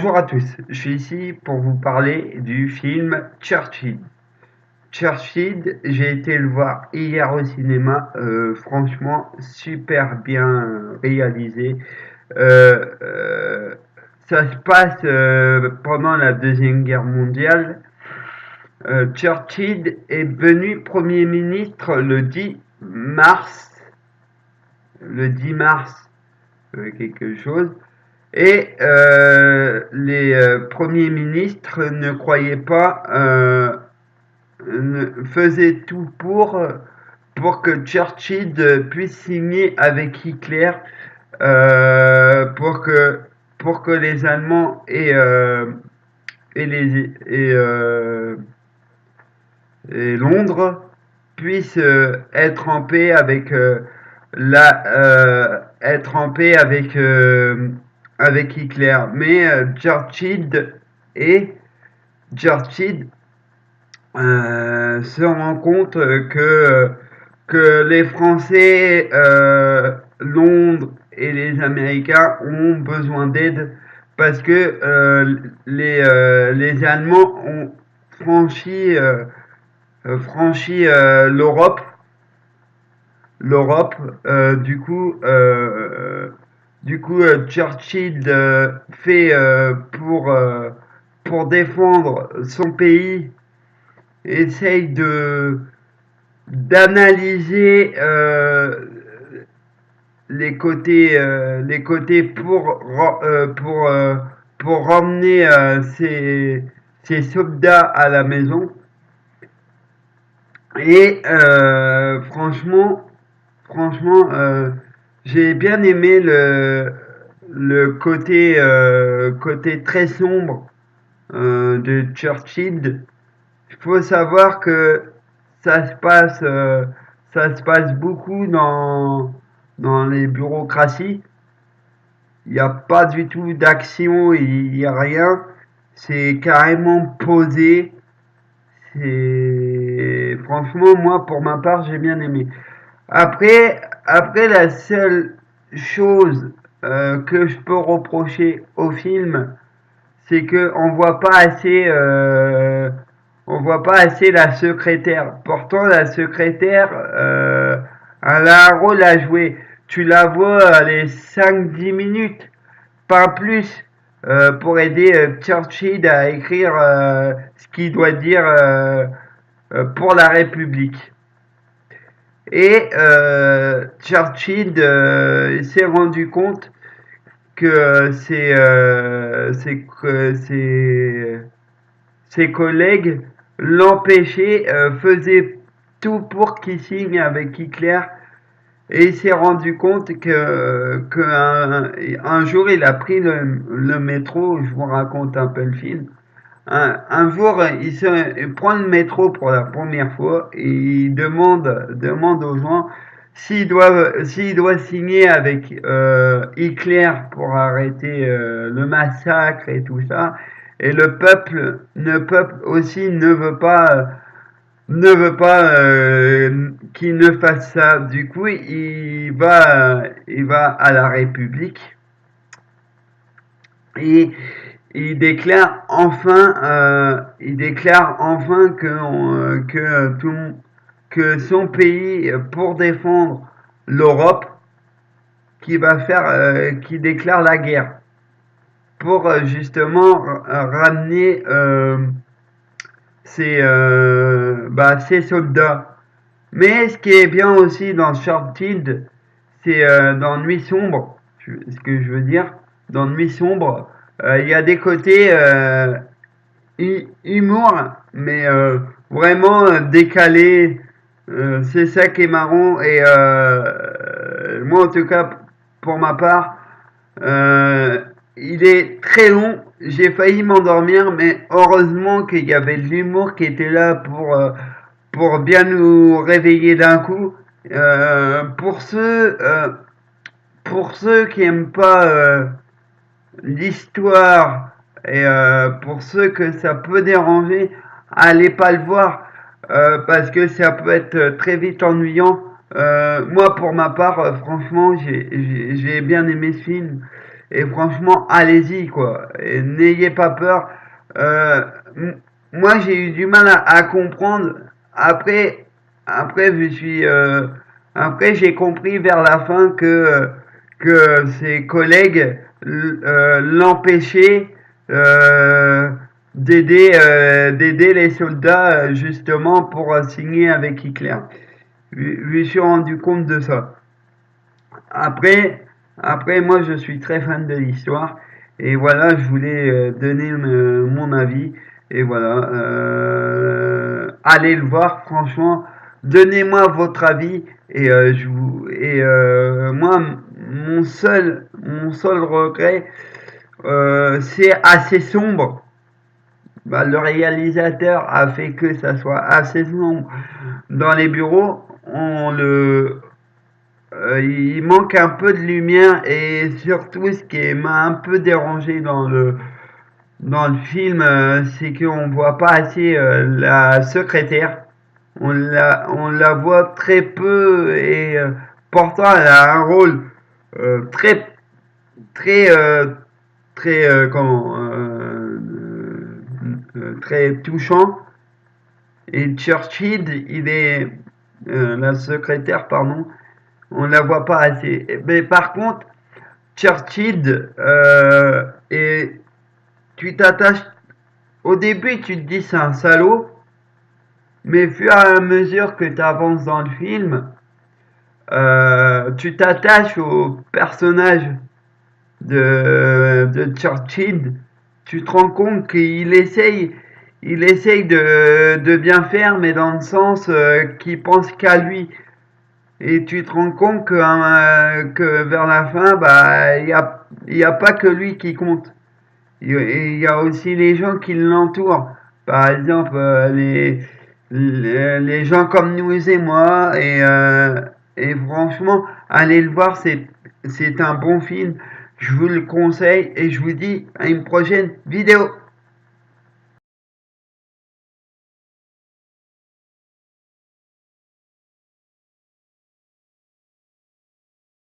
Bonjour à tous, je suis ici pour vous parler du film Churchill. Churchill, j'ai été le voir hier au cinéma, franchement super bien réalisé. Euh, euh, Ça se passe pendant la Deuxième Guerre mondiale. Churchill est devenu Premier ministre le 10 mars quelque chose. Et les premiers ministres ne croyaient pas, faisaient tout pour que Churchill puisse signer avec Hitler, pour que les Allemands et Londres puissent être en paix avec avec Hitler. Mais et Churchill se rend compte que les Français, Londres et les Américains ont besoin d'aide parce que les Allemands ont franchi l'Europe. Churchill fait pour défendre son pays, essaye de d'analyser les côtés pour ramener ses soldats à la maison. Et franchement, j'ai bien aimé le côté très sombre de Churchill. Il faut savoir que ça se passe, euh, ça se passe beaucoup dans les bureaucraties. Il n'y a pas du tout d'action, il n'y a rien. C'est carrément posé. Franchement, moi, pour ma part, j'ai bien aimé. Après, la seule chose que je peux reprocher au film, c'est que on voit pas assez la secrétaire. Pourtant, la secrétaire, elle a un rôle à jouer. Tu la vois les 5-10 minutes, pas plus, pour aider Churchill à écrire ce qu'il doit dire pour la République. Et Churchill s'est rendu compte que ses collègues l'empêchaient, faisaient tout pour qu'il signe avec Hitler. Et il s'est rendu compte un jour il a pris le métro, je vous raconte un peu le film. Un jour, il prend le métro pour la première fois et il demande aux gens s'il doit signer avec Hitler pour arrêter le massacre et tout ça. Et le peuple aussi ne veut pas qu'il ne fasse ça. Du coup, il va à la République et il déclare enfin que son pays, pour défendre l'Europe, qui déclare la guerre pour justement ramener ses soldats. Mais ce qui est bien aussi dans Shortfield, c'est dans Nuit sombre, ce que je veux dire, dans Nuit sombre, il y a des côtés humour, mais vraiment décalé. C'est ça qui est marrant. Et moi, en tout cas, pour ma part, il est très long. J'ai failli m'endormir, mais heureusement qu'il y avait de l'humour qui était là pour bien nous réveiller d'un coup. Euh, pour ceux, euh, pour ceux qui aiment pas l'histoire et pour ceux que ça peut déranger, allez pas le voir parce que ça peut être très vite ennuyant. Moi, pour ma part, franchement, j'ai bien aimé ce film et franchement, allez-y, quoi. Et n'ayez pas peur. Euh, Moi, j'ai eu du mal à comprendre. Après, après, après, j'ai compris vers la fin que ses collègues l'empêchaient euh, d'aider les soldats justement pour signer avec Hitler. Je me suis rendu compte de ça. Après, après, moi, je suis très fan de l'histoire. Et voilà, je voulais donner mon avis. Et voilà, allez le voir, franchement. Donnez-moi votre avis. Moi, mon seul regret, c'est assez sombre. Bah, le réalisateur a fait que ça soit assez sombre dans les bureaux. Il manque un peu de lumière et surtout ce qui m'a un peu dérangé dans le film, c'est qu'on voit pas assez la secrétaire. On la voit très peu et pourtant elle a un rôle très très très très touchant. Et Churchill, la secrétaire, pardon, on la voit pas assez. Mais par contre, Churchill, et tu t'attaches. Au début, tu te dis c'est un salaud, mais au fur et à mesure que tu avances dans le film, tu t'attaches au personnage de Churchill. Tu te rends compte il essaye de bien faire, mais dans le sens qu'il pense qu'à lui. Et tu te rends compte que vers la fin, bah, y a pas que lui qui compte. Il y a aussi les gens qui l'entourent. Par exemple, les gens comme nous et moi. Et franchement, allez le voir, c'est un bon film. Je vous le conseille et je vous dis à une prochaine vidéo.